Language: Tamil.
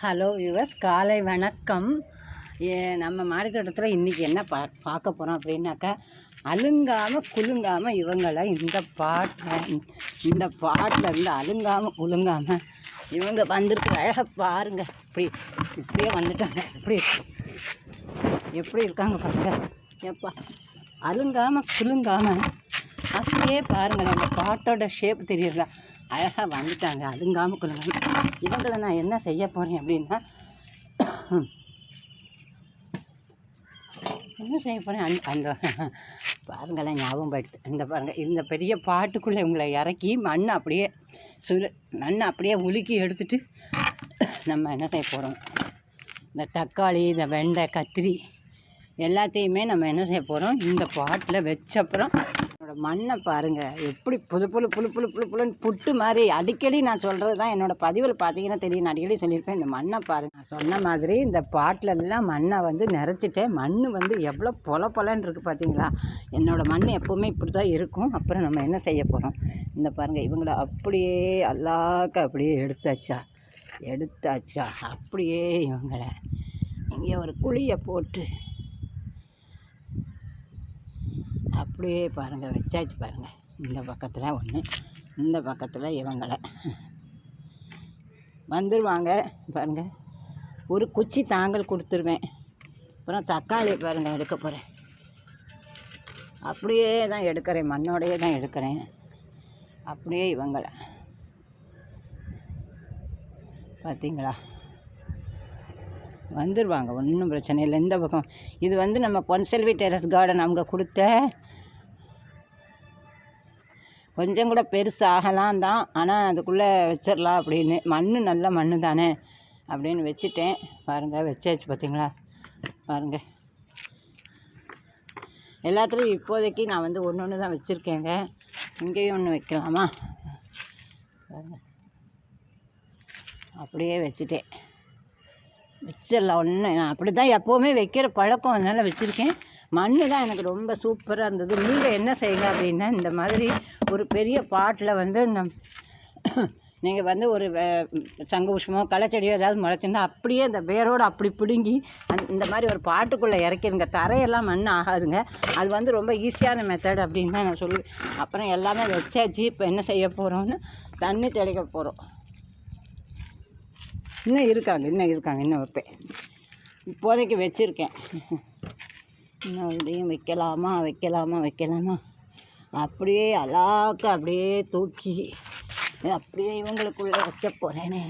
ஹலோ வியூவர்ஸ், காலை வணக்கம். நம்ம மாடித்தோட்டத்தில் இன்றைக்கி என்ன பார்க்க போகிறோம் அப்படின்னாக்கா, அலுங்காமல் குலுங்காமல் இவங்களை இந்த பாட்டில் இருந்து அலுங்காமல் குலுங்காமல் இவங்க வந்துருக்கு. அழகாக பாருங்கள், இப்படியே வந்துட்டாங்க. எப்படி இருக்காங்க பாருங்கள். எப்பா அலுங்காமல் குலுங்காமல் அப்படியே பாருங்கள். அந்த பாட்டோட ஷேப் தெரியுதா? அழகாக வந்துட்டாங்க அலுங்காமல் குலுங்காமல். இவங்களை நான் என்ன செய்ய போகிறேன் அப்படின்னா, என்ன செய்ய போகிறேன், அந்த பாருங்களேன், ஞாபகம் போயிடுது. இந்த பாருங்கள், இந்த பெரிய பாட்டுக்குள்ளே இவங்களை இறக்கி மண்ணை அப்படியே உலுக்கி எடுத்துட்டு நம்ம என்ன செய்ய போகிறோம், இந்த தக்காளி, இந்த வெண்டை, கத்திரி எல்லாத்தையுமே நம்ம என்ன செய்ய போகிறோம், இந்த பாட்டில் வச்சப்புறம் என்னோடய மண்ணை பாருங்கள் எப்படி புழுன்னு புட்டு மாதிரி. அடிக்கடி நான் சொல்கிறது தான், என்னோடய பதிவில் பார்த்தீங்கன்னா தெரியும், நான் அடிக்கடி சொல்லியிருப்பேன். இந்த மண்ணை பாருங்கள், நான் சொன்ன மாதிரி இந்த பாட்டில் எல்லாம் மண்ணை நரைச்சிட்டேன். மண் எவ்வளோ பொலன்னு இருக்குது பார்த்தீங்களா? என்னோடய மண் எப்போவுமே இப்படி தான் இருக்கும். அப்புறம் நம்ம என்ன செய்ய போகிறோம், இந்த பாருங்கள், இவங்கள அப்படியே அல்லாக்க அப்படியே எடுத்தாச்சா அப்படியே இவங்களை இங்கே ஒரு குழியை போட்டு அப்படியே பாருங்கள் வச்சாச்சு. பாருங்கள், இந்த பக்கத்தில் ஒன்று, இந்த பக்கத்தில் இவங்களை வந்துடுவாங்க. பாருங்கள், ஒரு குச்சி தாங்கல் கொடுத்துருவேன். அப்புறம் தக்காளி பாருங்கள் எடுக்க போகிறேன். அப்படியே தான் எடுக்கிறேன், மண்ணோடையே தான் எடுக்கிறேன். அப்படியே இவங்களை பார்த்தீங்களா, வந்துடுவாங்க, ஒன்றும் பிரச்சனை இல்லை. இந்த பக்கம் இது நம்ம பொன்செல்வி டெரஸ் கார்டன் அவங்க கொடுத்த, கொஞ்சம் கூட பெருசு ஆகலாம் தான், ஆனால் அதுக்குள்ளே வச்சிடலாம் அப்படின்னு. நல்ல மண் தானே அப்படின்னு வச்சுட்டேன். பாருங்கள் வச்சாச்சு, பார்த்தீங்களா? பாருங்கள், எல்லாத்துலேயும் இப்போதைக்கு நான் ஒன்று தான் வச்சுருக்கேங்க. இங்கேயும் ஒன்று வைக்கலாமா? அப்படியே வச்சுட்டேன், வச்சிடலாம். ஒன்று நான் அப்படி தான் எப்போவுமே வைக்கிற பழக்கம், அதனால் வச்சுருக்கேன். மண் தான் எனக்கு ரொம்ப சூப்பராக இருந்தது. நீங்கள் என்ன செய்யுங்க அப்படின்னா, இந்த மாதிரி ஒரு பெரிய பாட்டில் நீங்கள் ஒரு சங்கு புஷ்பமோ களைச்செடியோ ஏதாவது முளைச்சிருந்தா அப்படியே அந்த வேரோடு அப்படி பிடுங்கி இந்த மாதிரி ஒரு பாட்டுக்குள்ளே இறக்கிருங்க. தரையெல்லாம் மண் ஆகாதுங்க. அது ரொம்ப ஈஸியான மெத்தட் அப்படின்னு தான் நான் சொல்லுவேன். அப்புறம் எல்லாமே வச்சாச்சு. இப்போ என்ன செய்ய போகிறோம்னு, தண்ணி தெளிக்க போகிறோம். இன்னும் இருக்காங்க, இன்னும் வைப்பேன். இப்போதைக்கு வச்சுருக்கேன். இன்னும் இதையும் வைக்கலாமா? அப்படியே அலாக்க அப்படியே தூக்கி அப்படியே இவங்களுக்குள்ளே வைக்க போகிறேனே.